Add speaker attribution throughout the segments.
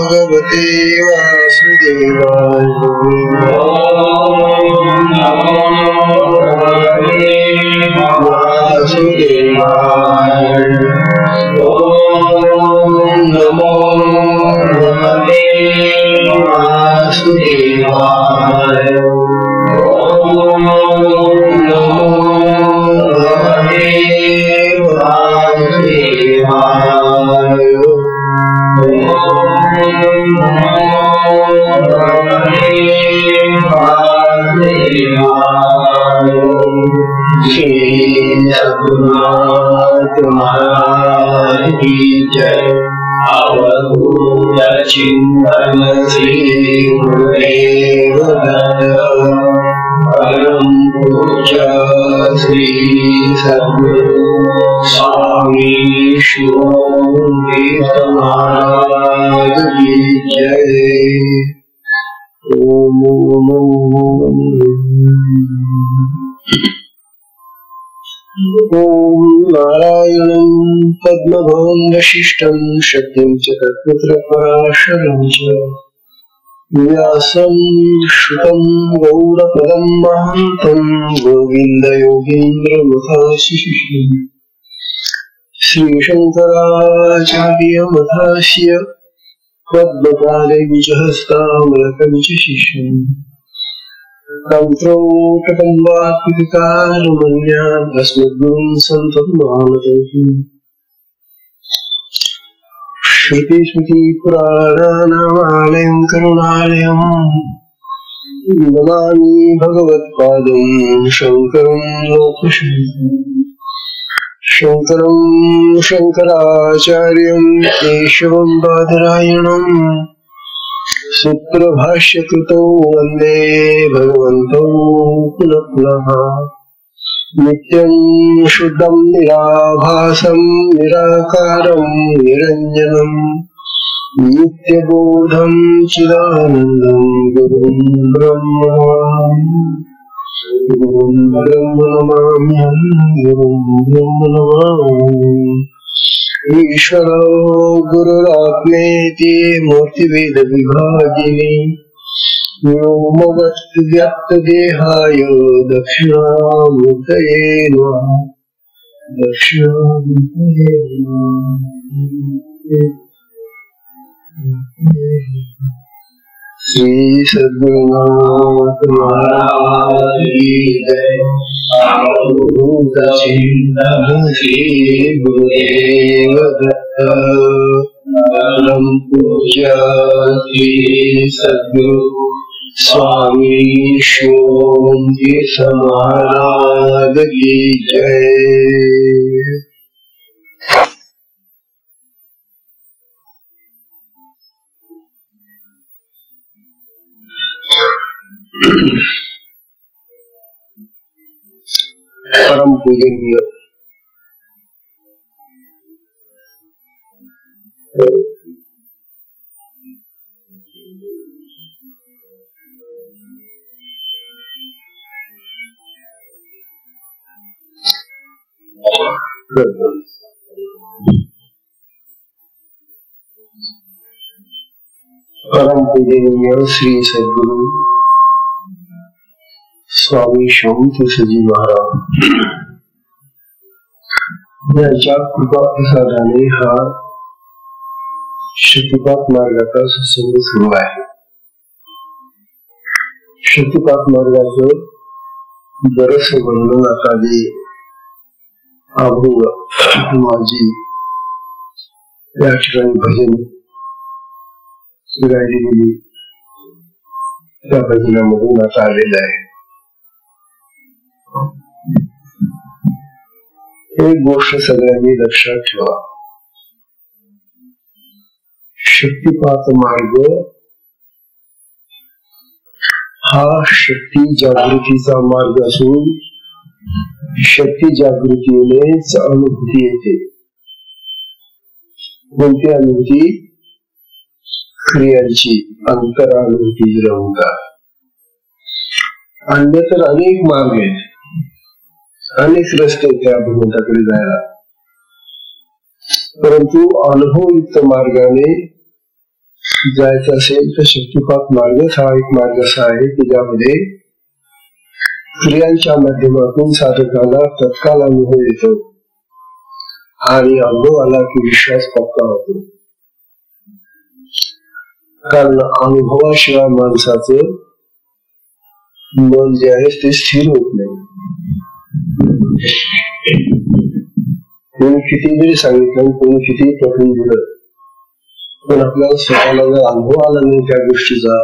Speaker 1: भगवते वासुदेवाय। वासुदेवाय। नमो भगवते वासुदेवाय। नमो भगवते वासुदेवाय। श्री सद्गुरुनाथ महाराज की जय। अवधूत चिंतन श्री गुरुदेव दत्त। परम पूज्य श्री सद्गुरु स्वामी शिवानंद महाराज की जय। ओम नारायणं पद्मभवं वसिष्ठं शक्तिं च तत्पुत्रपराशरं च व्यासं शुकं गौडपदं महान्तं गोविन्दयोगीन्द्रमथाशिशिष्यं श्रीशङ्कराचार्यमथास्य पद्मपादं च हस्तामलकं च शिष्यम् अस्मद्गुरुं सन्ततमानतोऽस्मि। श्रुतिस्मृतिपुराणानामालयं करुणालयं नमामि भगवत्पादं शङ्करं लोकशङ्करम्। शङ्करं शङ्कराचार्यं केशवं बादरायणम् सूत्रभाष्यकृतौ वन्दे भगवन्तौ पुनः पुनः। नित्यं शुद्धं निराभासं निराकारं निरञ्जनं नित्यबोधं चिदानन्दं गुरुं ब्रह्म नमाम्यहं। गुरुं ब्रह्म नमामि। ईश्वरो गुरुरात्मेति मूर्तिभेद विभागिनी व्योमवद्व्यक्तदेहाय दक्षिणामूर्तये नमः। दक्षिणामूर्तये नमः। श्री सद्गुरुनाथ महाराज की जय। अवधूत चिंतन श्री गुरुदेव दत्त। परम पूज्य श्री सद्गुरु स्वामी शिवानंद महाराज की जय। परम पूजनीय श्री सद्गुरु स्वामी शिवानंद जी महाराज यांच्या कृपा प्रसादाने हा शक्तिपात मार्गाचा सत्संग सुरू आहे। शक्तिपात मार्गाचं बरंच वर्णन आता जे अभंग माझी या ठिकाणी भजन गायली गेली त्या भजनामधून आता आलेलं आहे। एक गोष्ट सगळ्यांनी लक्षात ठेवा, शक्तिपात मार्ग हा शक्ती जागृतीचा मार्ग असून शक्ती जागृतीनेच अनुभूती येते। कोणती अनुभूती? क्रियांची अंतरानुभूती रंगा। अन्यतर अनेक मार्ग आहेत, अनेक रस्ते त्या भगवंताकडे जायला, परंतु अनुभवयुक्त मार्गाने जायचं असेल तर शक्तिपात मार्गच हा एक मार्ग असा आहे की ज्यामध्ये क्रियांच्या माध्यमातून साधकाला तत्काल अनुभव येतो आणि अनुभव आला की विश्वास पक्का होतो. कारण अनुभवाशिवाय माणसाचं मन जे आहे ते स्थिर होत नाही. कोणी किती जरी सांगितलं, कोणी किती पटवून दिलं, पण आपल्याला स्वतःला जर अनुभव आला नाही त्या गोष्टीचा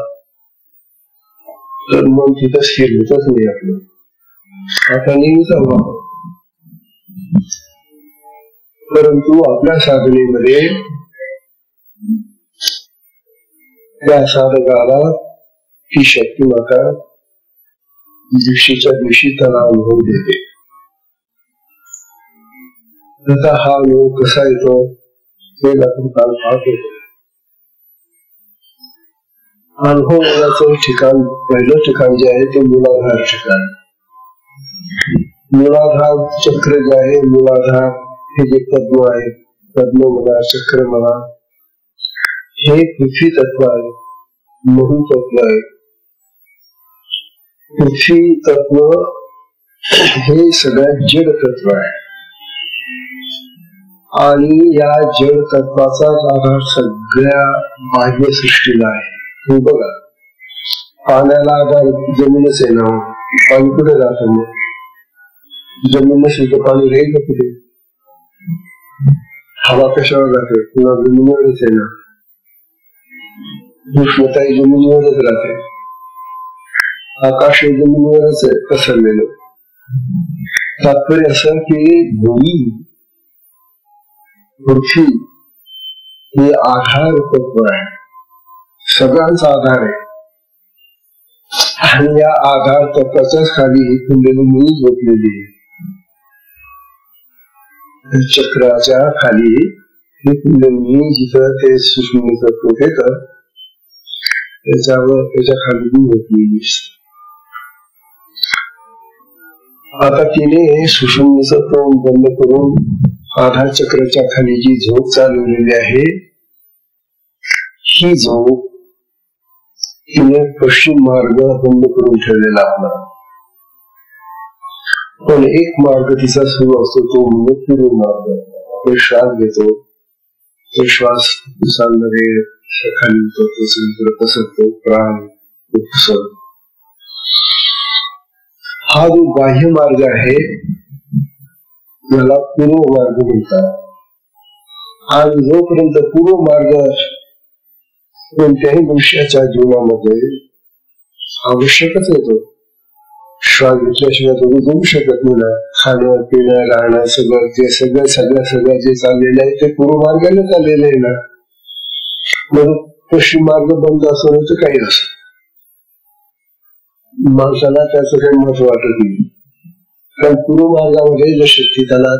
Speaker 1: तर मन तिथं स्थिर होतच नाही आपलं. आता नेहमीच अभाव. परंतु आपल्या साधनेमध्ये त्या साधकाला ही शक्ती माता दिवशीच्या दिवशी त्याला अनुभव देते. त्याचा हा अनुभव कसा येतो हे आपण काल पाहतो. अनुभव येण्याचं ठिकाण, पहिलं ठिकाण जे आहे ते मूलाधार ठिकाण. मूलाधार चक्र जे आहे, मूलाधार हे जे पद्म आहे, पद्म म्हणा चक्र म्हणा, हे पृथ्वी तत्व आहे, महू तत्व आहे. पृथ्वी तत्व हे सगळ्यात जड तत्व आहे आणि या जड तत्वाचाच आधार सगळ्या बाह्य सृष्टीला आहे. हे बघा, पाण्याला आधार जमीनच आहे ना. पाणी कुठे जात? मग जमीन नसेल तर पाणी राहील का कुठे? हवा कशावर जाते? पुन्हा जमिनीवरच आहे ना. उष्णता जमिनीवरच राहते. आकाश जमिनीवरच आहे पसरलेलं. तात्पर्य असं की भूमी, पृथ्वी हे आधार तत्व आहे, सगळ्यांचा आधार आहे. आणि या आधार तत्वाच्याच खाली ही कुंडलिनी झोपलेली आहे. चक्राच्या खाली ही कुंडलिनी जिथं ते सुषुम्न तत्व येतं त्याच्यावर, त्याच्या खाली झोपलेली असते. आता तिने सुषुम्न तत्व बंद करून आधार चक्राच्या खाली जी झोप चालवलेली आहे, ही झोप तिने पश्चिम मार्ग बंद करून ठेवलेला आपला. पण एक मार्ग तिचा सुरू असतो, तो म्हणजे पूर्व मार्ग. तो श्वास घेतो, तो श्वास सांगणारे खाली उतरतो, समुद्र पसरतो, प्राण उपसर. हा जो बाह्य मार्ग आहे याला पूर्व मार्ग म्हणतात. आणि जोपर्यंत पूर्व मार्ग कोणत्याही मनुष्याच्या जीवनामध्ये आवश्यकच येतो, श्वास घेतल्याशिवाय तो जगू शकत नाही ना. खाणं पिणं राहणं सगळं जे सगळं जे चाललेलं आहे ते पूर्व मार्गाने चाललेलं आहे ना. मग पश्चिम मार्ग बंद असं तर काही असं माणसाला त्याचं काही महत्व वाटत नाही. कारण पूर्व मार्गामध्ये जर शक्ती त्याला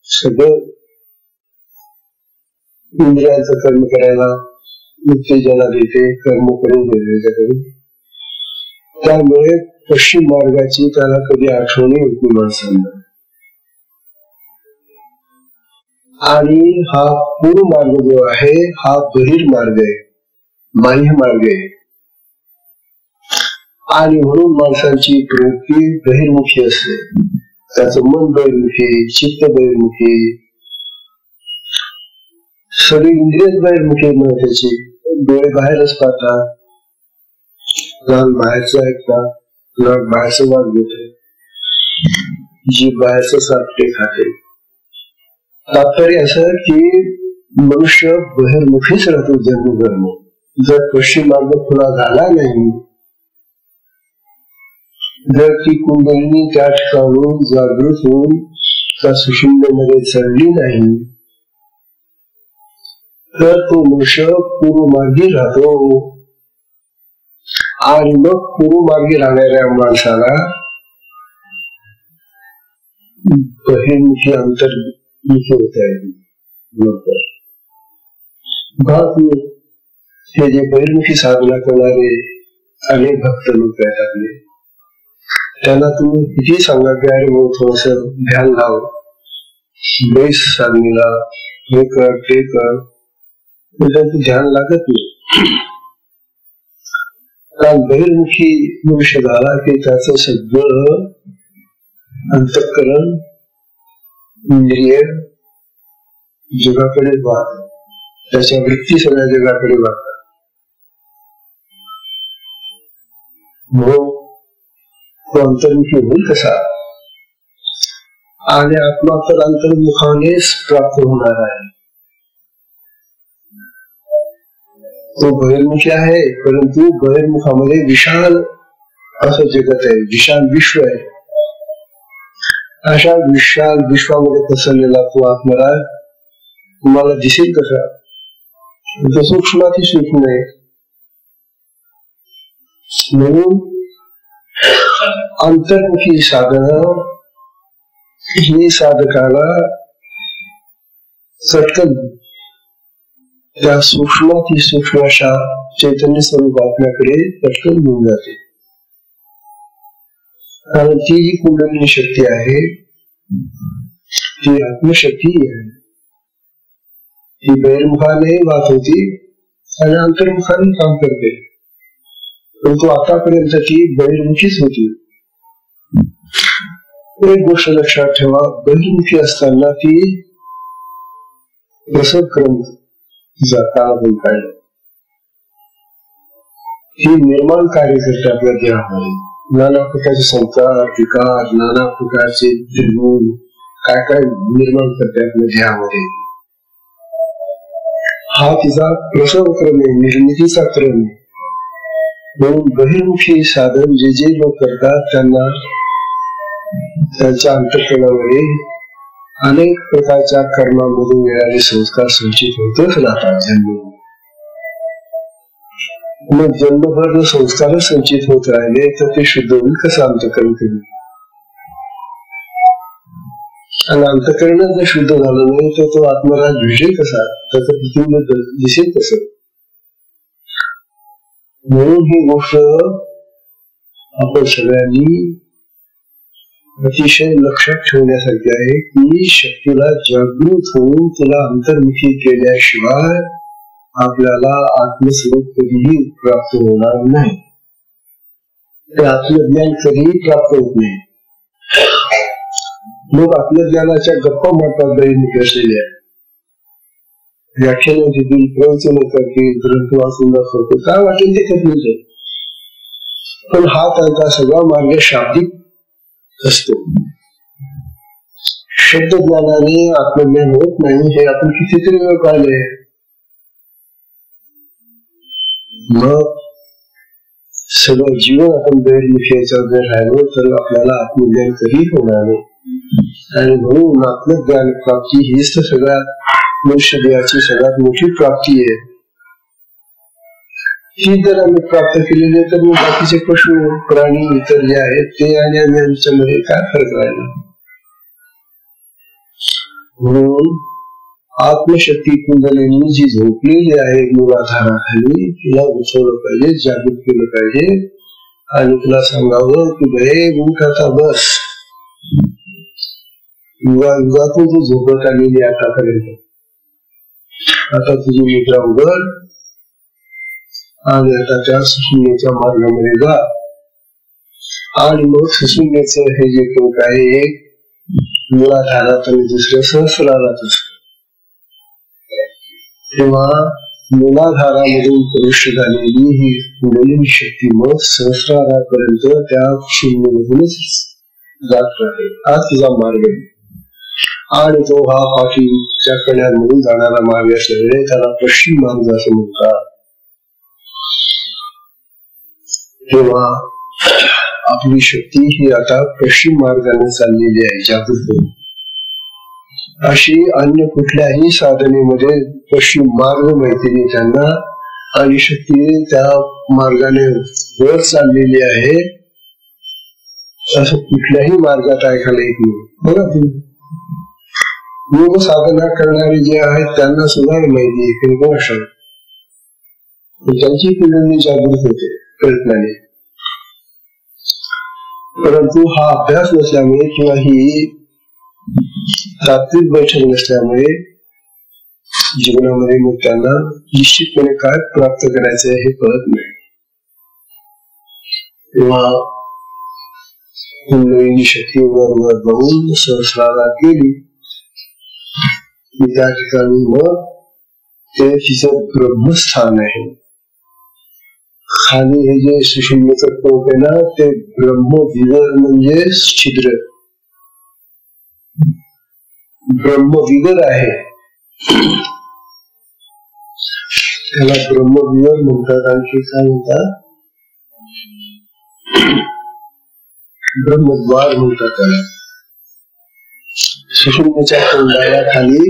Speaker 1: सगळं इंद्रियांचं कर्म करायला उत्तेजना देते, कर्म करून देते. त्यामुळे पश्चिम मार्गाची त्याला कधी आठवणी होती माणसांना. आणि हा पूर्व मार्ग जो आहे हा बहिर्मार्ग आहे, बाह्य मार्ग आहे. आणि म्हणून माणसांची प्रवृत्ती बहिर्मुखी असते. त्याचं मन बहिर्मुखी, चित्त बहिर्मुखी, सगळी इंद्रिय बहिर्मुखी. त्याची डोळे बाहेरच पाहतात, कान बाहेरचं ऐकतात, नाक बाहेरचं वाद घेते, जीभ बाहेरचं सापटे खाते. तात्पर्य असं की मनुष्य बहिर्मुखीच राहतो जन्मधर्म. जर पश्चिम मार्ग खुला झाला नाही, जर ती कुंडलिनी त्या ठिकाणून जागृत होऊन त्या सुषुम्नेमध्ये चढली नाही तर तो मनुष्य पूर्वमार्गी राहतो. आणि मग पूर्वमार्गी राहणाऱ्या माणसाला बहिर्मुखी अंतर्मुखी होता येईल. हे जे बहिर्मुखी साधना करणारे अनेक भक्त लोक आहेत आपले, त्यांना तुम्ही किती सांगा की अरे मग थोडस ध्यान लाव, बेस साधनेला, हे कर ते कर, त्यांचं ध्यान लागत नाही. कारण बहिर्मुखी मनुष्य झाला की त्याचं सगळं अंतःकरण इंद्रिय जगाकडे वाहत, त्याच्या वृत्ती सगळ्या जगाकडे वाहतात. म्हणून तो अंतर्मुखी होईल कसा? आणि आत्मा तर अंतर्मुखानेच प्राप्त होणार आहे. तो बहिर्मुखी आहे, परंतु बहिर्मुखामध्ये विशाल असं जगत आहे, विशाल विश्व आहे. अशा विशाल विश्वामध्ये पसरलेला तो आत्मा तुम्हाला दिसेल कसा? तो सूक्ष्माती सूक्ष्म आहे. म्हणून अंतर्मुखी साधना ही साधकाला चटकन त्या सूक्ष्माती सूक्ष्म अशा चैतन्य स्वरूप आपल्याकडे चटकन घेऊन जाते. कारण ती जी कुंडलिनी शक्ती आहे ती आत्मशक्ती आहे. ती बहिर्मुखाने वाहत होती आणि अंतर्मुखाने काम करते, परंतु आतापर्यंत ती बहिर्मुखीच होती. एक गोष्ट लक्षात ठेवा, बहिर्मुखी असताना ती प्रसव क्रम काळातून काढला, ती निर्माण कार्य करते आपल्या देहामध्ये. नाना प्रकारचे संस्कार, विकार, नाना प्रकारचे निर्गुण काय काय निर्माण करते आपल्या देहामध्ये. हा तिचा प्रसव क्रम आहे, निर्मितीचा क्रम आहे. म्हणून बहिर्मुखी साधन जे जे लोक करतात त्यांना त्यांच्या अंतःकरणामध्ये अनेक प्रकारच्या कर्मामधून मिळालेले संस्कार संचित होतच राहतात. मग जन्मभर जर संस्कार संचित होत राहिले तर ते शुद्ध होईल कसं अंतःकरण करेल? आणि अंतःकरण जर शुद्ध झालं नाही तर तो आत्मराज भेटेल कसा? त्याचं प्रतिबिंब दिसेल कसं? म्हणून ही गोष्ट आपण सगळ्यांनी अतिशय लक्षात ठेवण्यासारखी आहे की शक्तीला जागृत होऊन तिला अंतर्मुखी केल्याशिवाय आपल्याला आत्मस्वरूप कधीही प्राप्त होणार नाही. ते आत्मज्ञान कधीही प्राप्त होत नाही. लोक आत्मज्ञानाच्या गप्पा मारतात बहिर्मुखी असलेल्या, व्याख्यान देतील, प्रवचन करतील, ग्रंथ वाचून दाखवतील, काय वाटेल ते करतील. पण हा त्यांचा सगळा मार्ग शाब्दिक असतो. शब्द ज्ञानाने आत्मज्ञान होत नाही हे आपण कितीतरी वेळ पाहिले. मग सगळं जीवन आपण बहिर्मुखीच्या जर राहिलो तर आपल्याला आत्मज्ञान कधी होणार नाही. आणि म्हणून आत्मज्ञान प्राप्ती हीच तर सगळ्यात मनुष्य देहाची सगळ्यात मोठी प्राप्ती आहे. ही जर आम्ही प्राप्त केलेली तर मग बाकीचे पशु प्राणी इतर जे आहेत ते आणि आम्ही यांच्यामध्ये काय फरक राहिला? म्हणून आत्मशक्ती कुंडलिनी जी झोपलेली आहे मूलाधाराखाली तिला उठवलं पाहिजे, जागृत केलं पाहिजे आणि तिला सांगावं की बे उठ आता बस. युगातून तू झोपत आलेली आतापर्यंत, आता तुझी निद्रा उघड आणि आता त्या सुशून्याच्या मार्गामध्ये जा. आणि मग सुशून्याचं हे जे टोक आहे एक मूलाधारात आणि दुसऱ्या सहस्रारात असत. तेव्हा मूलाधारामधून प्रविष्ट झालेली ही कुंडलिनी शक्ती मग सहस्रारापर्यंत त्या शून्यमधूनच जात राहते. हा तिचा मार्ग आहे. आणि तो हा पाठीच्या कड्यांमधून जाणारा मार्ग असल्यामुळे त्याला पश्चिम मार्ग असं म्हणतात. तेव्हा आपली शक्ती ही आता पश्चिम मार्गाने चाललेली आहे, जागृत. अशी अन्य कुठल्याही साधनेमध्ये पश्चिम मार्ग माहिती नाही त्यांना आणि शक्ती त्या मार्गाने वर चाललेली आहे असं कुठल्याही मार्गात ऐकायला येत नाही. बघा तुम्ही योग साधना करणारे जे आहेत त्यांना सुद्धा माहिती आहे त्यांची कुंडलिनी जागृत होते प्रयत्नाने. परंतु हा अभ्यास नसल्यामुळे किंवा ही तात्विक बैठक नसल्यामुळे जीवनामध्ये मग त्यांना निश्चितपणे काय प्राप्त करायचं हे कळत नाही. तेव्हा कुंडलिनी शक्ती वर जाऊन सहस्रारात गेली. त्या ठिकाणी मग ते तिचं ब्रह्मस्थान आहे. खाली हे जे सुषुम्नेचं टोक आहे ना, ते ब्रह्मविगर म्हणजे छिद्र, ब्रह्मविगर आहे. त्याला ब्रह्मविगर म्हणतात. आणखी काय म्हणतात? ब्रह्मद्वार म्हणतात त्याला. सुषुम्नेच्या तोंडाला खाली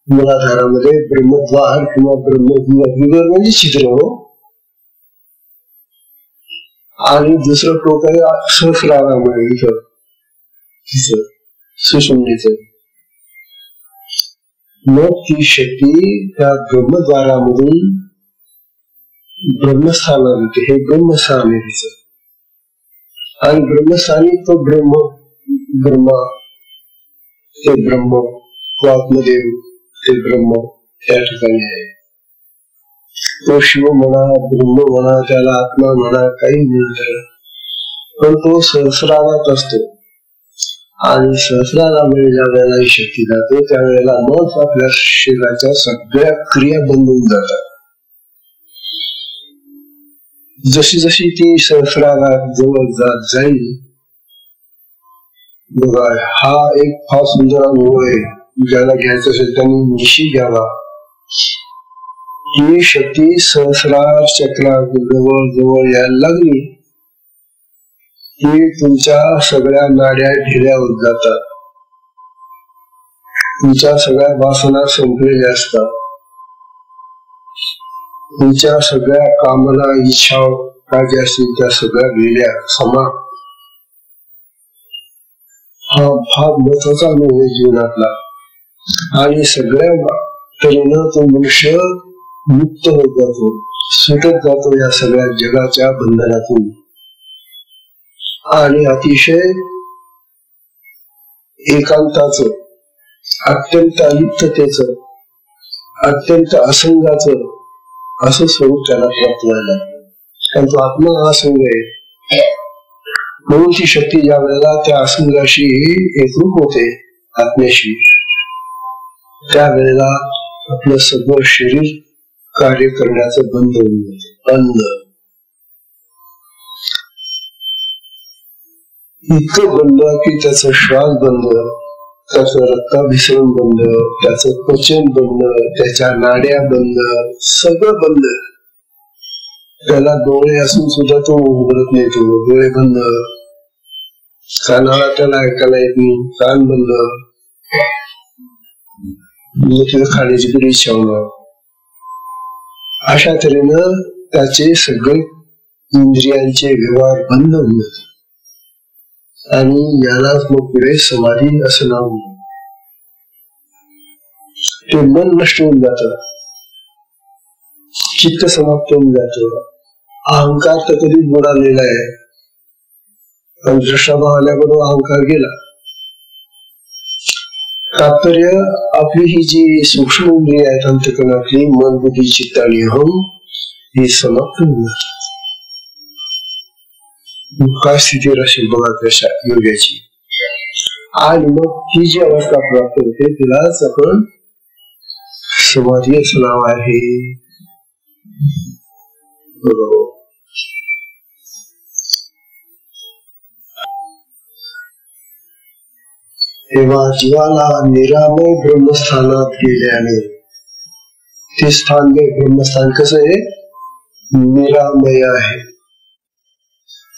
Speaker 1: मूलाधारामध्ये ब्रह्मद्वार किंवा ब्रह्मविगर म्हणजे छिद्र हो. आणि दुसरं टोक आहे सहस्रारामध्ये इथं सुषुम्नेचं. मग ती शक्ती त्या ब्रह्मद्वारामधून ब्रह्मस्थानात येते. हे ब्रह्मस्थान आहे तिचं. आणि ब्रह्मस्थानी तो ब्रह्मा ते ब्रह्म, आत्मदेव ते ब्रह्म त्या ठिकाणी आहे. तो शिव म्हणा, ब्रह्म म्हणा, त्याला आत्मा म्हणा, काही म्हणतात, पण तो सहस्रारात असतो. आणि सहस्रारामध्ये ज्या वेळेला ही शक्ती जाते त्यावेळेला मग आपल्या शरीराच्या सगळ्या क्रिया बंद होऊन जातात. जशी जशी ती सहस्रारात जवळ जात जाईल, बघा हा एक फार सुंदर अनुभव आहे. ज्याला घ्यायचं असेल त्यांनी निशी घ्यावा. ही शक्ती सहस्रार चक्रा जवळ जवळ यायला लागली की तुमच्या सगळ्या नाड्या ढिल्या होत जातात. तुमच्या सगळ्या वासना संपलेल्या असतात. तुमच्या सगळ्या कामना, इच्छा काय ज्या असतील त्या सगळ्या गेल्या समा. हा फार महत्वाचा अनुभव आहे जीवनातला. आणि सगळ्या तऱ्हेनं तो मनुष्य मुक्त होत जातो, सुटत जातो या सगळ्या जगाच्या बंधनातून. आणि अतिशय एकांताचं, अत्यंत अलिप्ततेचं, अत्यंत असंगाचं असं स्वरूप त्याला प्राप्त व्हायला. कारण तो आत्मा असंग आहे. म्हणून ती शक्ती ज्या वेळेला त्या असंगाशी एकरूप होते आत्म्याशी, त्यावेळेला आपलं सगळं शरीर कार्य करण्याचं बंद होऊन जाते. बंद, इतकं बंद की त्याचा श्वास बंद, त्याचं रक्ताभिसरण बंद, त्याचं पचन बंद, त्याच्या नाड्या बंद, सगळं बंद. त्याला डोळे असून सुद्धा तो उघडत नाही. तो डोळे बंद, कानाला त्याला ऐकायला येत नाही, कान बंद, खाण्याची पुढे इच्छा होणार. अशा तऱ्हेनं त्याचे सगळे इंद्रियांचे व्यवहार बंद होऊन जातात. आणि यालाच मग पुढे समाधी असं नाव. ते मन नष्ट होऊन जात, चित्त समाप्त होऊन जात. अहंकार तर कधीच बुडालेला आहे. दृष्टाभाव आल्याबरोबर अहंकार गेला. तात्पर्य आपली ही जी सूक्ष्म इंद्रिय आहेत अंतःकरणातली, मन, बुद्धी, चित्त आणि अहम, ही समाप्त होऊन जातात. काय स्थिती असेल बघा त्याच्या योग्याची. आणि मग ती जी अवस्था प्राप्त होते तिलाच आपण समाधी असं नाव आहे. बरोबर. तेव्हा जीवाला निरामय ब्रह्मस्थानात गेल्याने, ते स्थान ब्रह्मस्थान कसं आहे? निरामय आहे.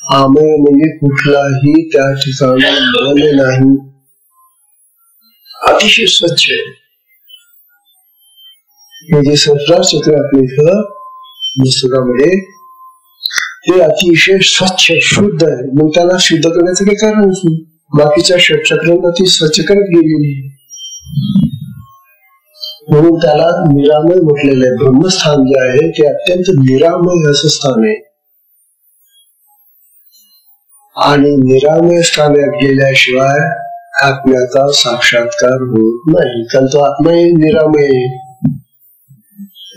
Speaker 1: आमय म्हणजे कुठलाही त्या ठिकाणी मल नाही, अतिशय स्वच्छ आहे. हे जे सहस्रार चक्र आपल्या इथं पुस्तकामध्ये, ते अतिशय स्वच्छ शुद्ध आहे. मग त्याला शुद्ध करण्याचं काही कारणच नाही. बाकीच्या षटचक्रांना ती स्वच्छ करत गेलेली, म्हणून त्याला निरामय म्हटलेलं आहे. ब्रह्मस्थान जे आहे ते अत्यंत निरामय असं स्थान आहे. आणि निरामय स्थानात गेल्याशिवाय आत्म्याचा साक्षात्कार होत नाही. कारण तो आत्मा निरामय आहे.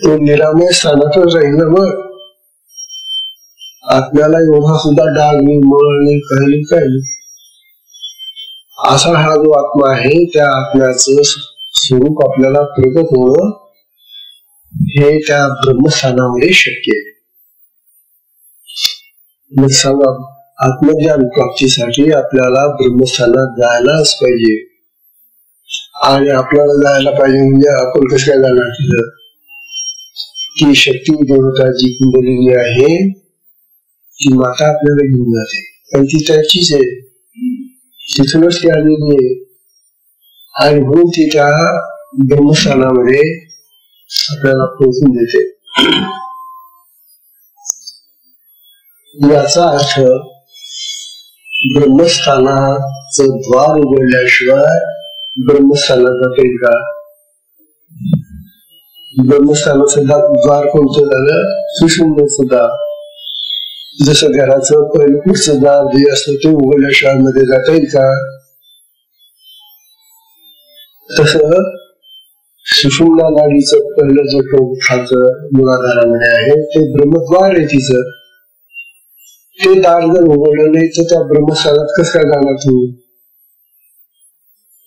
Speaker 1: तो निरामय स्थानातच राहील ना. मग आत्म्याला एवढा सुद्धा डाग नाही, मळ नाही, काही नाही. असा हा जो आत्मा आहे त्या आत्म्याचं स्वरूप आपल्याला प्रगट होणं हे त्या ब्रह्मस्थानामध्ये शक्य आहे. मग सांगा, आत्मज्ञान प्राप्तीसाठी आपल्याला ब्रह्मस्थानात जायलाच पाहिजे. आणि आपल्याला जायला पाहिजे म्हणजे आपण कसं काय जाणार तिथं? ती शक्ती देवता जी कुंडलिनी आहे ती माता आपल्याला घेऊन जाते आणि ती त्याचीच आहे, तिथूनच ती आलेली आहे. आणि म्हणून ती त्या ब्रह्मस्थानामध्ये आपल्याला पोहोचून देते. याचा अर्थ ब्रह्मस्थानाचं द्वार उघडल्याशिवाय ब्रह्मस्थानात जाता येईल का? ब्रह्मस्थानाचं द्वार कोणतं झालं? सुषुम्नेचं द्वार. जसं घराचं पहिलं पुढचं दार जे असतं ते उघडल्याशिवाय मध्ये जाता येईल का? तसं सुषुम्ना नाडीचं पहिलं जे खालचं मुलाधारामध्ये आहे ते ब्रह्मद्वार आहे तिचं. ते दार जर उघडलं नाही तर त्या ब्रह्मस्थानात कसं काय जाणार तू?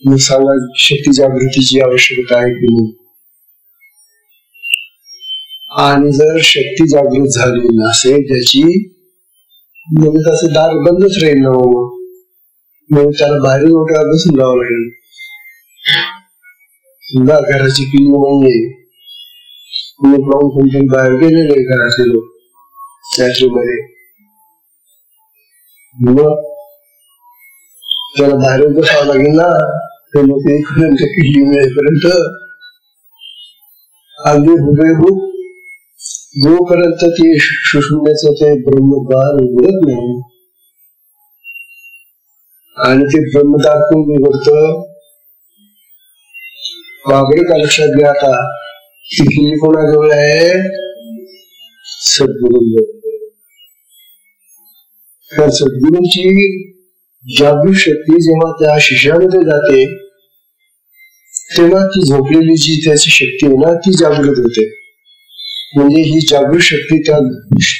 Speaker 1: मग सांगा, शक्ती जागृतीची आवश्यकता आहे की नाही? आणि जर शक्ती जागृत झाली नसेल त्याची, म्हणजे त्याचं दार बंदच राहील ना. मग त्याला बाहेर मोठ्या बसून जावं लागेल. घराची किल्ली नाहीये, लावून कोणतरी बाहेर गेलेले घरातले लोक रात्रीमध्ये, मग त्याला बाहेर बसावं लागेल ना. ते लोक येईपर्यंत, किल्ली मिळेपर्यंत अगदी हुबेहूब जोपर्यंत ते सुषुम्नेचं ते ब्रह्मद्वार उघडत नाही. आणि ते ब्रह्मद्वार कोण उघडतं? बाबरे का लक्षात घ्या आता, ती किल्ली कोणाजवळ आहे? सद्गुरूंजवळ. तर सद्गुरूंची जागृत शक्ती जेव्हा त्या शिष्यामध्ये जाते तेव्हा ती झोपलेली जी त्याची शक्ती आहे ना ती जागृत होते. म्हणजे ही जागृत शक्ती त्या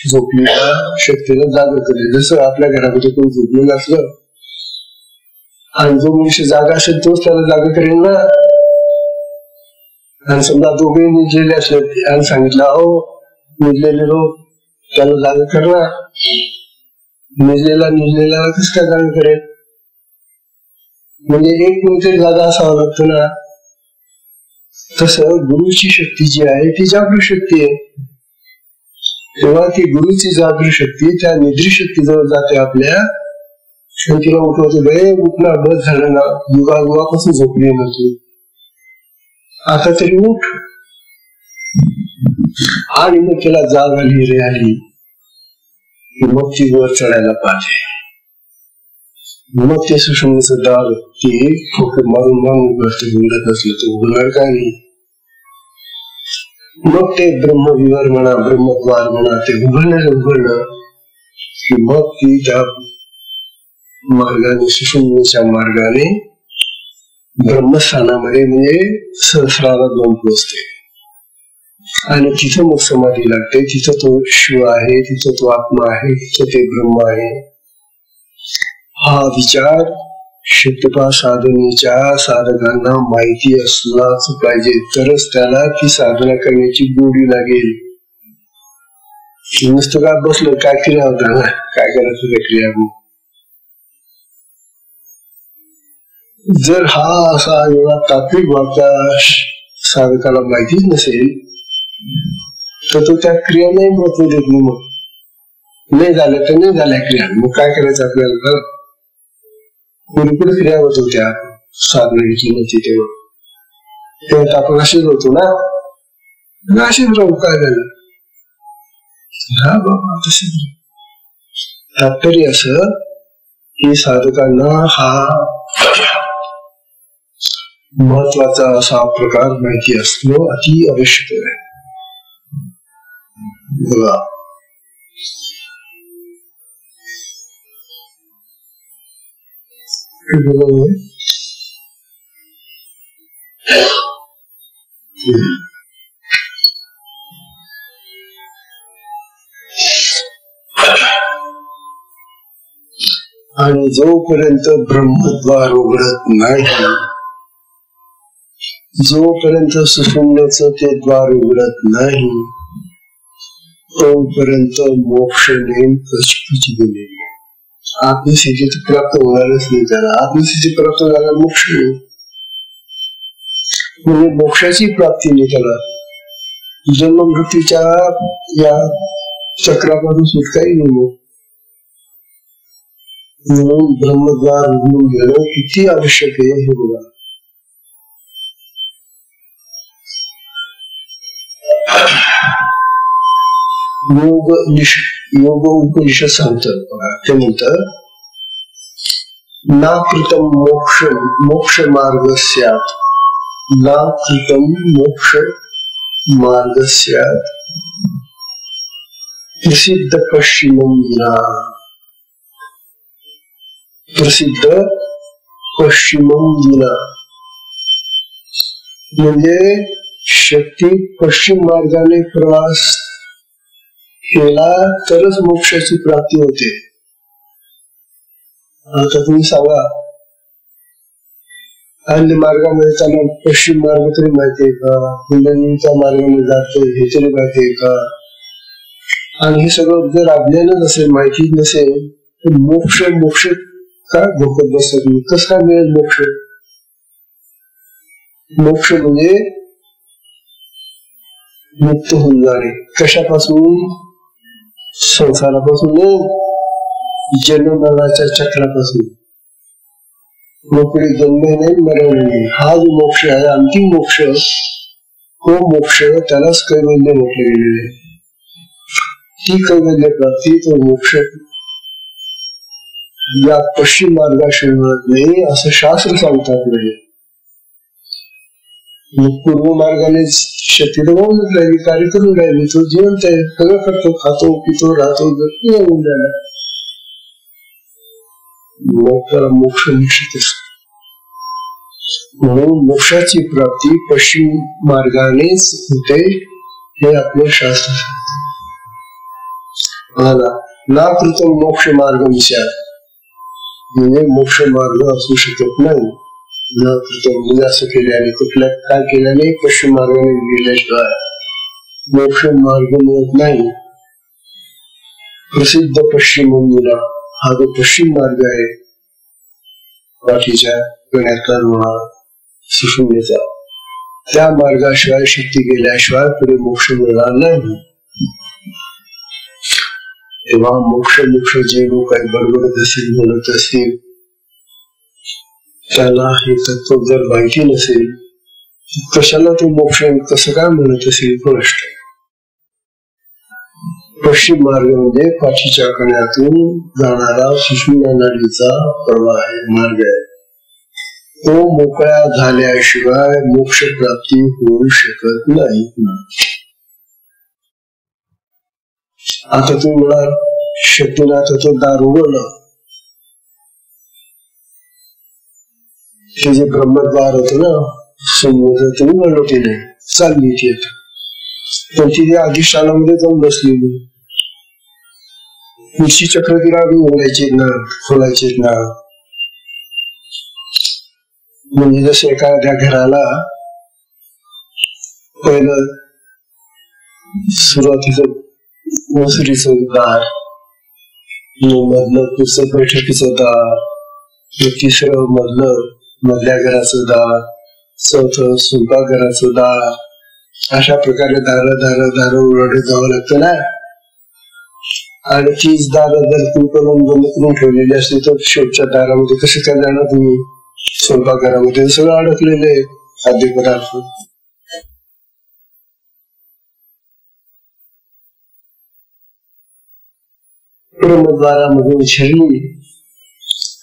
Speaker 1: झोपलेल्या शक्तीला जागृत करते. जसं आपल्या घरामध्ये कोणी झोपलेलं असलं आणि जो मनुष्य जागा असेल तोच त्याला जागा करेल ना. आणि समजा दोघे निजलेले असले आणि सांगितलं अहो निजलेले लोक त्याला जागा करणार, निजलेला कसं काय जागा करेल? म्हणजे एक कोणतरी जागा असावं लागतं ना. तसं गुरुची शक्ती जी आहे ती जागृत शक्ती आहे. तेव्हा ती गुरुची जागृत शक्ती त्या निद्री शक्तीजवळ जाते आपल्या, तिला उठवते, बे उठणार, बस झालं ना, युगापासून झोपली ना तू, आता तरी उठ. आणि मग तिला जाग आली रे आली, मग ती वर चढायला पाहिजे. मग ते सुषुम्नेचं दार ते ठोके मारून उघडत असलं तर उघडणार का नाही? मग ते ब्रह्मविहार म्हणा, ब्रह्मद्वार म्हणा, ते उघडणं मग ती त्या मार्गाने, सुषुम्नेच्या मार्गाने ब्रह्मस्थानामध्ये म्हणजे सहस्राला जाऊन पोहोचते. आणि तिथं मग समाधी लागते. तिथं तो शिव आहे, तिथं तो आत्मा आहे, तिथं ते ब्रह्म आहे. हा विचार शक्तिपात साधनेच्या साधकांना माहिती असलाच पाहिजे, तरच त्याला ती साधना करण्याची गोडी लागेल. नुसतं काय बसलं काय क्रिया होता ना, काय करायचं त्या क्रिया? जर हा असा एवढा तात्विक वाचा साधकाला माहितीच नसेल तर तो त्या क्रिया नाही महत्व देत नाही. मग नाही झाल्या तर नाही झाल्या क्रिया, मग काय करायचं आपल्याला? पुढे क्रिया होत होत्या साधनेची नव्हती तेव्हा आपण असेच होतो ना, असेच राहू, काय झालं? हा बाबा तसेच. तात्पर्य असं की साधकांना हा महत्वाचा असा प्रकार माहिती असणं अति आवश्यक आहे. बघा, आणि जोपर्यंत ब्रह्मद्वार उघडत नाही, जोपर्यंत सुषुम्नेचं ते द्वार उघडत नाही, तोपर्यंत मोक्ष नेमकंच गेले. आत्मसिद्धी प्राप्त होणारच नाही त्याला. आत्मसिद्धी प्राप्त झाला मोक्ष नाही, म्हणजे मोक्षाची प्राप्ती नाही त्याला. जन्म मृत्यूच्या या चक्रापासून सुटकाही नाही. मग म्हणून ब्रह्मद्वार उघडून घेणं किती आवश्यक आहे हे बघा. योग उपनिषद सांगतात बघा. ते म्हणतात ना कृतम मोक्ष मार्ग स्यात्, ना कृतम मोक्ष मार्ग स्यात् प्रसिद्ध पश्चिमम विना. प्रसिद्ध पश्चिमम विना म्हणजे शक्ती पश्चिम मार्गाने प्रवास केला तरच मोक्षाची प्राप्ती होते. आता तुम्ही सांगा, अन्य मार्गामध्ये त्यांना पश्चिम मार्ग तरी माहितीये का, हिंदीच्या मार्गाने जातो हे तरी माहितीये का? आणि हे सगळं जर अज्ञानच नसेल, माहितीच नसेल, तर मोक्ष का भोगत बसत नाही? कसा मिळेल मोक्ष? मोक्ष म्हणजे मुक्त होऊन जाणे. कशापासून? संसारापासून, जन्ममरणाच्या चक्रापासून. मोकळी जन्म नाही, मरण नाही. हा जो मोक्ष आहे, अंतिम मोक्ष, तो मोक्ष त्यालाच कैवल्य म्हटले गेलेले. ती कैवल्य प्राप्ती, तो मोक्ष या पश्चिम मार्गाशिवाय मिळत नाही असं शास्त्र सांगतात. म्हणजे पूर्व मार्गाने शक्ती तर वाहूनच राहिली, कार्य करून राहिली, तो जिवंत आहे, सगळं करतो, खातो, पितो, राहतो, येऊन राहिला. मोक्ष निश्चित असतो. म्हणून मोक्षाची प्राप्ती पश्चिम मार्गानेच होते हे आपलं शास्त्र सांगते. ना कृतम मोक्ष मार्ग विचार म्हणजे मोक्ष मार्ग असू शकत नाही. न कृतम म्हणजे असं केल्याने, कुठल्या काय केल्याने? पश्चिम मार्गाने गेल्याशिवाय मोक्ष मार्ग मिळत नाही. प्रसिद्ध पश्चिम मुला हा जो पश्चिम मार्ग आहे, पाठीच्या गण्यातला सुषुम्नेचा, त्या मार्गाशिवाय शक्ती गेल्याशिवाय पुढे मोक्ष मिळणार नाही. तेव्हा मोक्ष जे लोक काही बडबडत असतील, बोलत असतील, त्याला हे तत्व जर माहिती नसेल, कशाला ते मोक्ष कसं काय म्हणत असेल? प्रश्न. पश्चिम मार्ग म्हणजे पाठीच्या कण्यातून जाणारा सुषुम्ना नाडीचा प्रवाह आहे, मार्ग आहे. तो मोकळ्या झाल्याशिवाय मोक्ष प्राप्ती होऊ शकत नाही. आता तुम्ही म्हणाल, शक्तीनाथ तो दार उघडला, ते जे ब्रह्मद्वार होत ना, समोर ते उघडलं, ते नाही चालली ती. पण ती अधिष्ठानामध्ये जाऊन बसलेली. निश्चित चक्र तिला उघडायचे ना, खोलायचे ना. म्हणजे जसं एखाद्या घराला पहिलं सुरुवातीचं मसुरीचं दार, मधलं पुस्तक बैठकीचं दार, तिसरं मधल्या घराचं दार, चौथं स्वयंपाकघराचं दार. अशा प्रकारे दार उघडत जावं लागतं ना. आणि तीच दारं जर तुम्ही बंद करून ठेवलेली असली तर शेवटच्या दारामध्ये कसे काय जाणार तुम्ही? स्वयंपाकघरामध्ये सगळं अडकलेले खाद्यपदार्थ. ब्रह्मद्वारामधून शिरली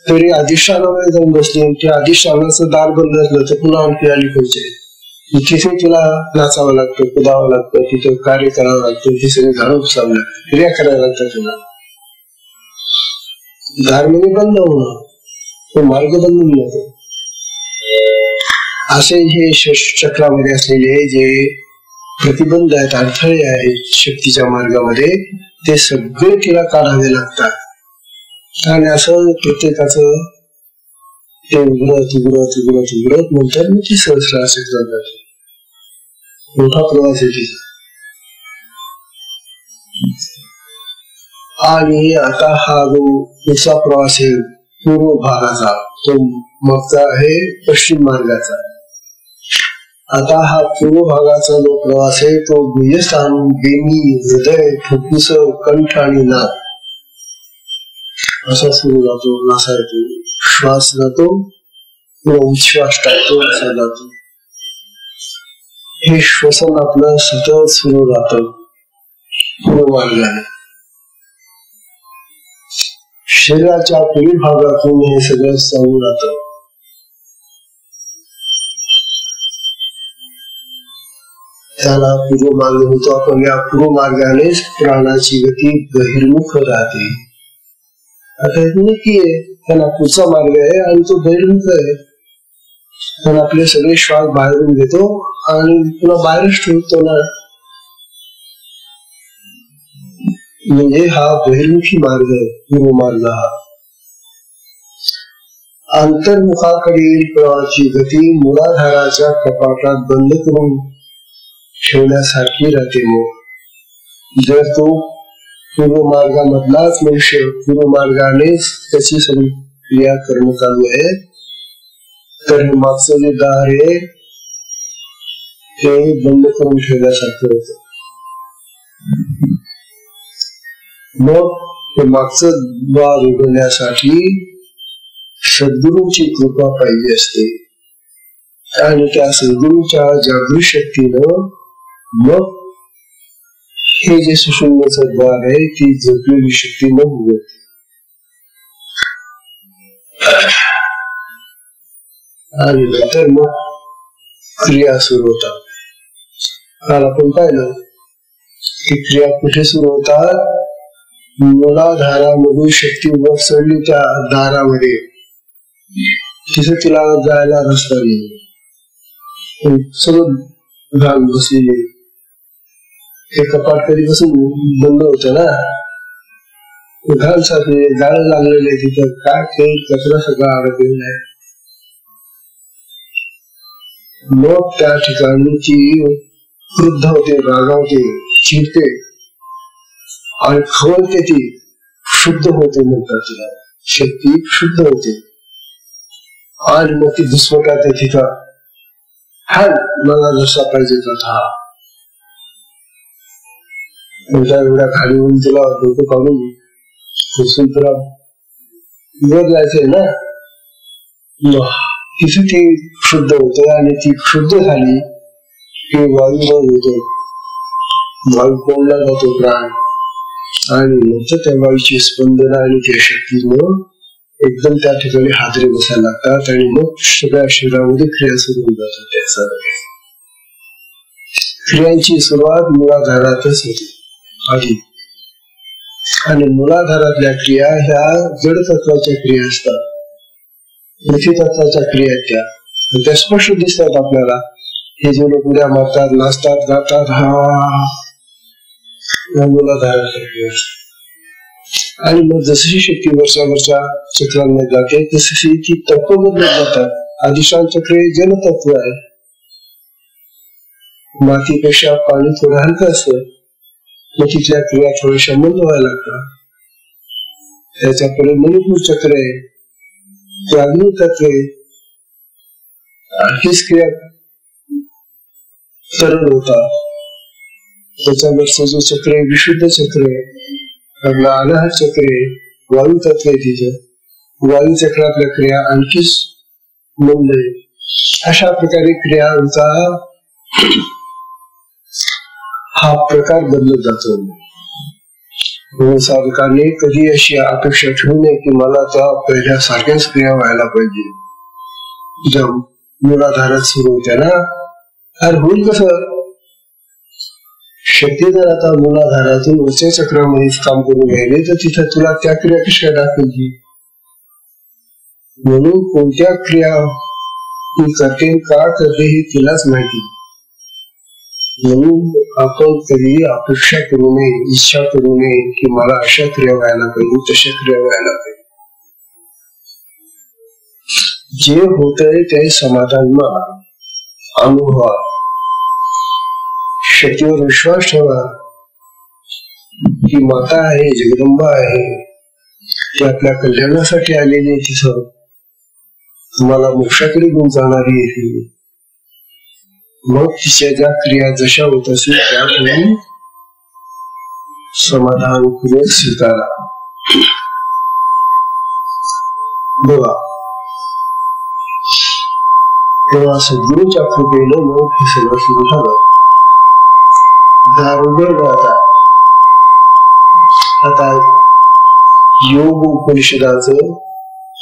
Speaker 1: तरी अधिष्ठानामध्ये जाऊन बसली, त्या अधिष्ठानाचं दार बंद असलं तर पुन्हा आणखी आली पाहिजे. तिथे तिला नाचावं लागतं, कुदावं लागतं, तिथे कार्य करावं लागतं, तिथे सगळे झाडं उपसावं लागतं, क्रिया करायला लागतात. तिला दार म्हणजे बंद होणं, तो मार्ग बंद होऊन जातो. असे हे चक्रामध्ये असलेले जे प्रतिबंध आहेत, अडथळे आहेत शक्तीच्या मार्गामध्ये, ते सगळे तिला काढावे लागतात. आणि असं प्रत्येकाचं ते उघडत नंतर मी ती सहस्रार क्षेत्रात जाते. मोठा प्रवास आहे तिचा. आणि आता हा जो पुढचा प्रवास आहे पूर्व भागाचा, तो मागचा आहे पश्चिम मार्गाचा. आता हा पूर्व भागाचा जो प्रवास आहे तो गुह्यस्थान, बेनी, हृदय, फुफ्फुस, कंठ आणि नाक असा सुरू जातो. असा येतो श्वास जातो किंवा उच्छ्वास टाकतो असा जातो. हे श्वसन आपलं सतत सुरू राहतं पूर्व मार्गाने. शरीराच्या पुढील भागातून हे सगळं चालू राहतं. त्याला पूर्व मार्ग होतो. आपण या पूर्व मार्गानेच प्राणाची गती बहिर्मुख राहते. आता नक्की आहे त्याला पुढचा मार्ग आहे आणि तो बहिर्मुख आहे. पण आपले सगळे श्वास बाहेरून घेतो आणि पुन्हा बाहेरच ठेवतो ना. म्हणजे हा बहिर्मुखी मार्ग आहे पूर्व मार्ग. हा अंतर्मुखाकडील प्रवाहाची गती मूलाधाराच्या कपाटात बंद करून ठेवण्यासारखी राहते. मग जर तो पूर्व मार्गामधलाच मनुष्य पूर्व मार्गानेच त्याची सगळी क्रिया कर्म चालू आहे, तर हे मागचं जे दार आहे ते बंद करून ठेवण्यासारखं होतं. मग ते मागचं द्वार उघडण्यासाठी सद्गुरूंची कृपा पाहिजे असते. आणि त्या सद्गुरूंच्या जागृत शक्तीनं मग हे जे सुशून्याचं द्वार आहे ती जपलेली शक्ती मग उघडते. आणि नंतर मग क्रिया सुरू होतात. काल आपण पाहिलं की क्रिया कुठे सुरू होतात. मूलाधारामधून शक्ती वर चढली त्या दारामध्ये, तिथे तिला जायला रस्ता नाही. सगळं घाल बसलेले. हे कपाट कधीपासून बंद होत ना. घाल सारखे जाळ लागलेले तिथं. काय खेळ कचरा सगळा अडकलेला आहे. मग त्या ठिकाणी ती क्रुद्ध होते, रागावते, चिडते आणि खवळते. ती शुद्ध होते म्हणतात तिला. शक्ती शुद्ध होते आणि मग ती दुस्वटात तिथं हा मला जसा पाहिजे तसा. एवढ्या खालीहून तुला डोकं काढून पुसून तुला वर जायचंय ना. तिथे ती शुद्ध होते आणि ती शुद्ध झाली की वायू बंद होतो. वायू कोंडला जातो प्राण आणि नंतर त्या वायूची स्पंदन आणि त्या शक्तीनं एकदम त्या ठिकाणी हादरे बसायला लागतात आणि मग सगळ्या शरीरामध्ये क्रिया सुरू होऊन जातात. त्याचा क्रियांची सुरुवात मूलाधारातच होती आधी. आणि मूलाधारातल्या क्रिया ह्या जड तत्वाच्या क्रिया असतात. पृथ्वी तत्वाच्या क्रिया आहेत त्या स्पष्ट दिसतात आपल्याला. हे जे लोक उड्या मारतात, नाचतात, गातात, हा मूलाधाराच्या क्रिया असतात. आणि मग जशी शक्ती वर्षा चक्रांमध्ये जाते तशी ती तत्व बदलत जातात. अधिष्ठान चक्र हे जलतत्व आहे. मातीपेक्षा पाणी थोडं हलकं असतं, मग तिथल्या क्रिया थोड्याशा मंद व्हायला लागतात. त्याच्याकडे मणिपूर चक्र आहे, ते अग्नी तत्व आहे. हीच क्रिया तरल होतात. त्याच्यावरचं जो चक्र आहे विशुद्ध चक्र आहे, अनाहत चक्र आहे, वायू तत्व आहे. तिथं वायू चक्रातल्या क्रिया आणखीच मंद आहे. अशा प्रकारे क्रियांचा हा प्रकार बदलत जातो. साधकाने कधी अशी अपेक्षा ठेवू नये की मला त्या पहिल्या सारख्याच क्रिया व्हायला पाहिजे ज्या मूलाधारात सुरू होत्या ना. अरे होईल कसं. शक्ती जर आता मूलाधारातून वरच्या चक्रामध्ये काम करून घ्यायले तर तिथं तुला त्या क्रिया कशा दाखवायची. म्हणून कोणत्या क्रिया ती करते, का करते हे तिलाच माहिती. म्हणून आपण कधी अपेक्षा करू नये, इच्छा करू नये की मला अशा क्रिया व्हायला पाहिजे, तशा क्रिया व्हायला पाहिजे. जे होतंय ते समाधान अनुभवा, शक्तीवर विश्वास ठेवा की माता आहे, जगदंबा आहे, ती आपल्या कल्याणासाठी आलेली आहे, तिथं तुम्हाला मोक्षाकडे घेऊन जाणारी आहे. मग तिच्या ज्या क्रिया जशा होत असेल त्यामुळे समाधानपूर्वक स्वीकारा. बघा, तेव्हा सद्गुरूच्या कृपेनं मग हे सगळं सुरू झालं. आता योग उपनिषदाचं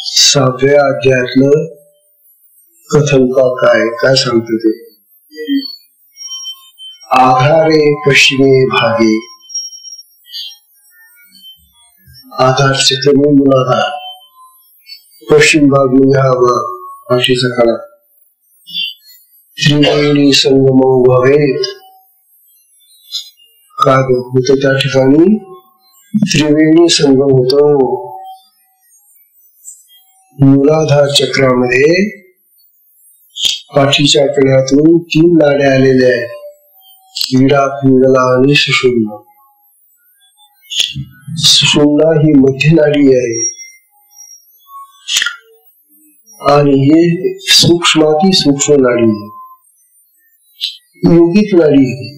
Speaker 1: 6व्या अध्यायातलं कथन काय सांगतं ते. आधारे पश्चिमे भागे, आधारचे कमी मूलाधार, पश्चिम भाग म्हणजे हा भाग भाषेचा काळा. त्रिवेणी संगमो भवेत, काय होत त्या ठिकाणी त्रिवेणी संगम होतो. मूलाधार चक्रामध्ये पाठीच्या कड्यातून 3 नाड्या आलेल्या आहेत, इडा, पिंगला आणि सुषुम्ना. सुषुम्ना ही मध्य नाडी आहे आणि हे सूक्ष्माती सूक्ष्म नाडी आहे, योगिक नाडी आहे.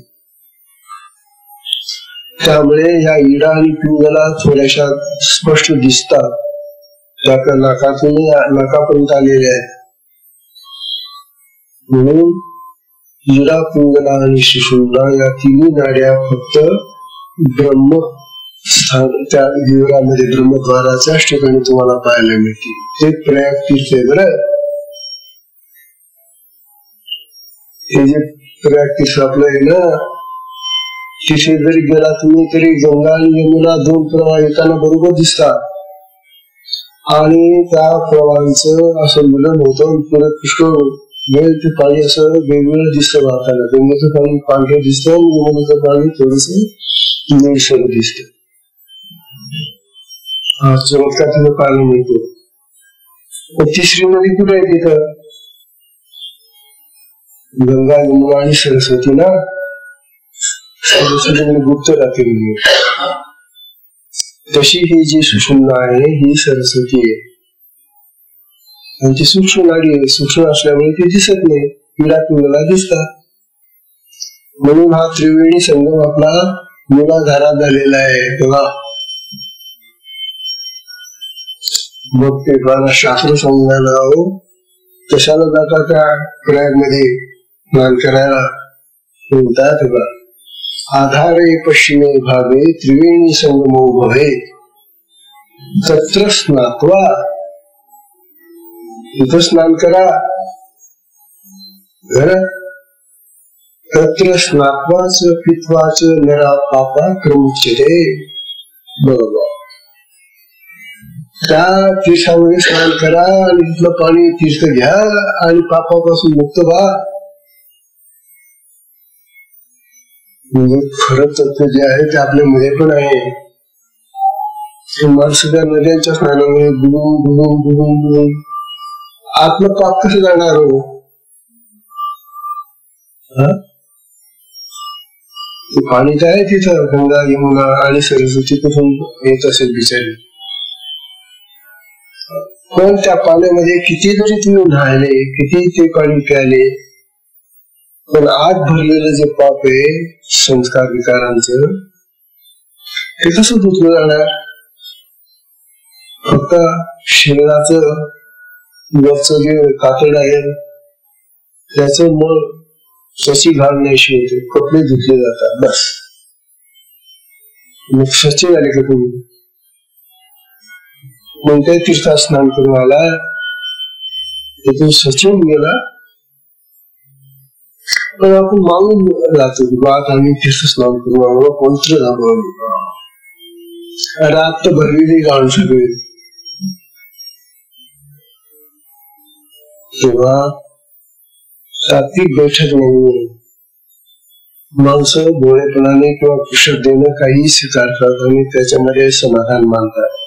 Speaker 1: त्यामुळे या इडा आणि पिंगला थोड्याशा स्पष्ट दिसतात, त्या नाकातून नाकापर्यंत आलेल्या आहेत. म्हणून इडा, पिंगला आणि सुषुम्ना या 3 नाड्या फक्त ब्रह्म स्थान, त्या विवरामध्ये ब्रह्मद्वाराच्याच ठिकाणी तुम्हाला पाहायला मिळतील. ते प्रयाग तीर्थ आहे बरं. हे जे प्रयाग तीर्थ आपलं आहे ना, तिथे जरी गेला तुम्ही तरी गंगा आणि यमुना 2 प्रवाह येताना बरोबर दिसतात आणि त्या प्रवाहांचं असं मिलन होतं. पुढे पुष्कळ वेळ ते पाणी असं वेगवेगळं दिसतं वाहताना. गंगेचं पाणी पांढरं दिसतं आणि यमुनेचं पाणी थोडस निळसर दिसतं. हा चमत्कार तिथं पाहायला मिळतो. तिसरी नदी कुठे आहे तिथं? गंगा, यमुना आणि सरस्वती ना. सरस्वती म्हणजे गुप्त राहते. तशी ही जी सुषुम्ना आहे ही सरस्वती आहे आणि ती सूक्ष्म नाडी आहे. सूक्ष्म असल्यामुळे ती दिसत नाही, इडा पिंगला दिसतात. म्हणून हा त्रिवेणी संगम आपला मूलाधारात झालेला आहे. तेव्हा मग ते शास्त्र समजायला कशाला जाता त्या प्रयागमध्ये स्नान करायला म्हणतात. आधारे पश्चिमे भागे त्रिवेणी संगमो भवे, तत्र स्नात्वा, इथं स्नान करा. तत्र स्नात्वाच पित्वाच नरा पापा क्रमुच्यते. बरोबर, त्या तीर्थामध्ये स्नान करा आणि तिथलं पाणी तीर्थ घ्या आणि पापापासून मुक्त व्हा. म्हणजे खरं तत्व जे आहे ते आपल्यामध्ये पण आहे. माणसं त्या नद्यांच्या स्नानामुळे बुडून बुडून बुडून बुडून आपलं पाप कसं जाणार हो? पाणी तर आहे तिथं, गंगा, यमुना आणि सरस्वती कुठून येत असेल बिचारी. पण त्या पाण्यामध्ये किती जरी तुम्ही न्हायले, किती ते पाणी प्याले, पण आत भरलेलं जे पाप आहे संस्कार विकारांचं, हे कसं धुतलं जाणार? फक्त शरीराचं वरचं जे कातड आहे त्याचं मळ स्वच्छ घालण्याशी होते, कपडे धुतले जातात बस. मग स्वच्छ झाले का तुम्ही? कोणत्याही तीर्थात स्नान करून आला तो स्वच्छ होऊन गेला. पण आपण मागून राहतो की बात आम्ही तीर्थ स्नान करून आलो, पवित्र झालो. रात भरलेली गाण सगळे. तेव्हा तात्विक बैठक नाही. माणसं भोळेपणाने किंवा कुशलतेने काही स्वीकारतात आणि त्याच्यामध्ये समाधान मानतात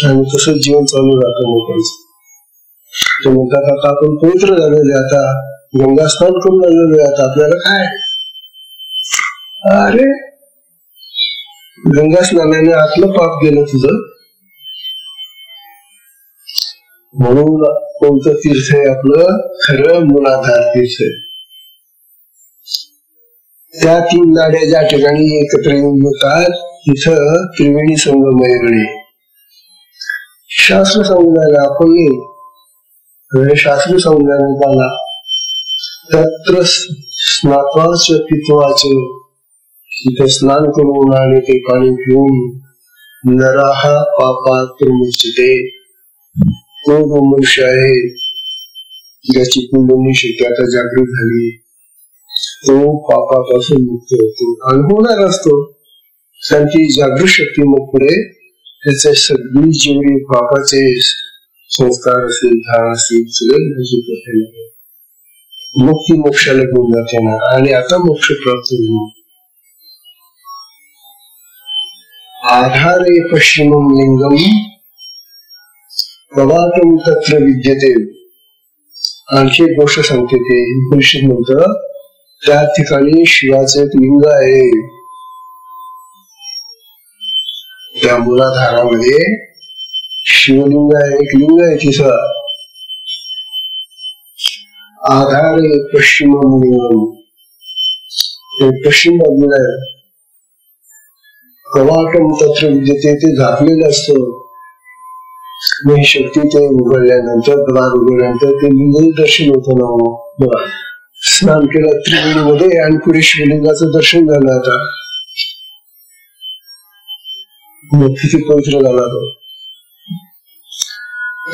Speaker 1: आणि तसंच जीवन चालू राहतं लोकांचं. ते म्हणतात आता आपण पवित्र झालेले, आता गंगा स्नान करून आलेलो, आता आपल्याला काय. अरे गंगा स्नानाने आतलं पाप गेलं तुझं. म्हणून कोणतं तीर्थ आहे आपलं खरं मूलाधार तीर्थ. त्या 3 नाड्या ज्या ठिकाणी एकत्र येऊन येतात तिथं त्रिवेणी संगम आहे. शास्त्र समजायला आपण नाही, शास्त्र समजायला आला तत्र स्नात्वाच पित्वाच, तिथे स्नान करून आणि ते पाणी पिऊन नराहा पापात मुक्ते. तो मनुष्य आहे ज्याची कुंडली शक्यता जागृत झाली, तो पापापासून मुक्त होतो आणि होणार असतो. त्यांची जागृत शक्ती मग पुढे त्याचे सगळी जेवढी पापाचे संस्कार असेल, ध्यान असेल, सगळे मुक्ती मोक्षाला घेऊन जाते ना. आणि आता मोक्ष प्राप्त होईल. आधारे पश्चिमम लिंगम कवाटम तत्र विद्यते. आणखी एक गोष्ट सांगते ते उपनिषद म्हणतं, त्या ठिकाणी शिवाचे एक लिंग आहे. त्या मूलाधारामध्ये शिवलिंग आहे, एक लिंग आहे तिथं. आधारे पश्चिमम लिंगम, ते पश्चिम बाजूला आहे. कवाटम तत्र विद्यते, ते झाकलेलं असतं. ही शक्ती ते उघडल्यानंतर, द्वार उघडल्यानंतर ते लिंग दर्शन होतं ना. स्नान केलं त्रिवेणीमध्ये आणि पुढे शिवलिंगाचं दर्शन झालं. आता मग किती पवित्र झाला तो.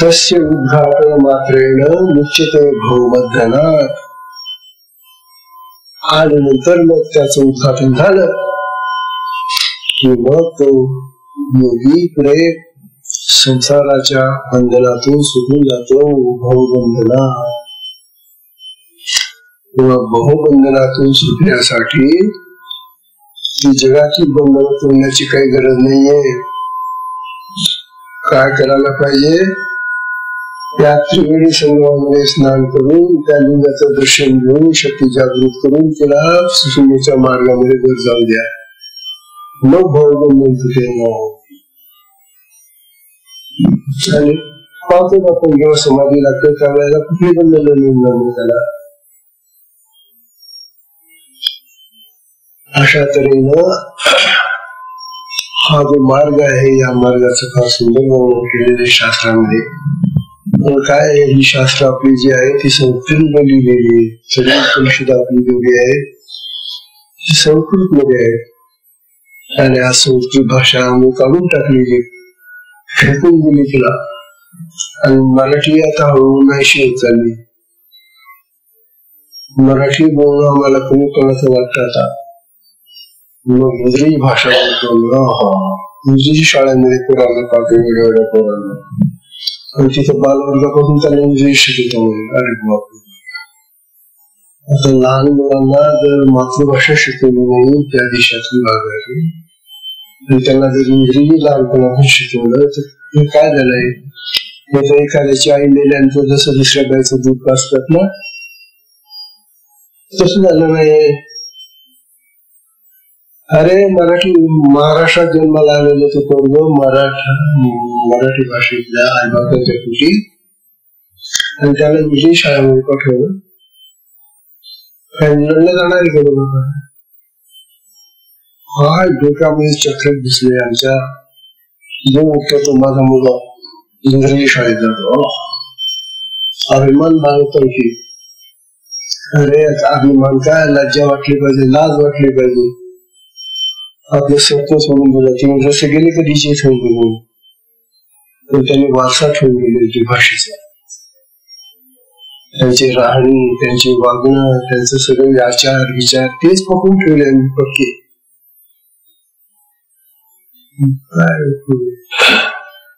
Speaker 1: तस्य उद्घाटन मात्रेण मुच्यते भवबंधनात्. आणि नंतर मग त्याचं उद्घाटन झालं की मग तो योगी पुढे संसाराच्या बंधनातून सुटून जातो. भवबंधना, बहुबंधनातून सुटण्यासाठी ती जगाची बंधनं तोडण्याची काही गरज नाहीये. काय करायला पाहिजे, त्या त्रिवेणी संगमामध्ये स्नान करून त्या लिंगाचं दर्शन घेऊन शक्ती जागृत करून तिला सुसुमेच्या मार्गामध्ये वर जाऊ द्या. मग भवबंधन तुटेल. आणि पाहतो आपण जेव्हा समाधी लागतो त्यावेळेला कुठली बंधन निर्माण त्याला. अशा तऱ्हेनं हा जो मार्ग आहे, या मार्गाचं फार सुंदर वर्णन केलेले शास्त्रामध्ये. पण काय आहे, ही शास्त्र आपली जी आहे ती संस्कृत लिहिलेली आहे. सगळी उपनिषद आपली लिहिली आहे ती संस्कृत मध्ये आहे. आणि आज संस्कृत भाषा आम्ही काढून टाकलेली, फेकून दिली तिला. आणि मराठी आता हळूहळू नाहीशी होत चालली. मराठी बोलणं आम्हाला कमी पडायचं वाटतं आता. मग इंग्रजी भाषा बोलतो. इंग्रजी शाळेमध्ये पोरांना पाठवून एवढ्या पोरांना, आणि तिथे बालवर्गापासून त्यांना इंग्रजी शिकवतो. अरे बापरे, आता लहान मुलांना जर मातृभाषा शिकवली नाही त्या देशातली भाग आहे, आणि त्यांना जर इंग्रजी लहानपणापासून शिकवलं तर काय झालंय. हे तर एखाद्याची आई मेल्यानंतर जसं दुसऱ्या गायचं दूध पाजतात ना, तसं झालं नाही. अरे मराठी, महाराष्ट्रात जन्माला आलेलं ते पोरगं मराठी भाषेतल्या आईबापाच्या पोटी, आणि त्याला इंग्लिश शाळेमध्ये पाठवलं. इंग्लंडला जाणार आहे का बाबा. हा डोक्यामध्ये चक्र दिसले आमच्या. जो मुख्य तो माझा मुलगा इंग्रजी शाळेत जातो. अभिमान बाळगतो की, अरे अभिमान काय, लज्जा वाटली पाहिजे, लाज वाटली पाहिजे. आपलं सत्य सोडून दिलं. ते जसे गेले कधीचे ठेवून गेले, पण त्यांनी वारसा ठेवून गेले भाषेचा. त्यांची राहणी, त्यांचे वागणं, त्यांचे सगळे आचार विचार तेच पकडून ठेवले पक्के.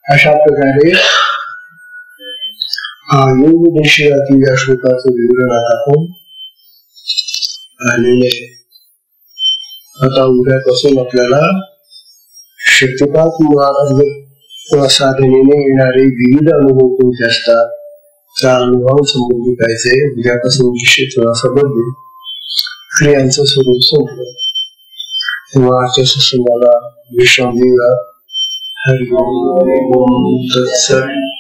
Speaker 1: अशा प्रकारे योग विषयातील या श्लोकाचं विवरण आपण आलेले आहे. आता उद्यापासून आपल्याला शक्तिपात मार्ग साधनेने येणारे विविध अनुभव कोणते असतात त्या अनुभवासंबंधी पाहिजे. उद्यापासून विषय थोडासा बदलून क्रियांचं स्वरूप संपलं तेव्हा आजच्या सत्संगाला विश्राम देऊया. हरि ओम तत्सत.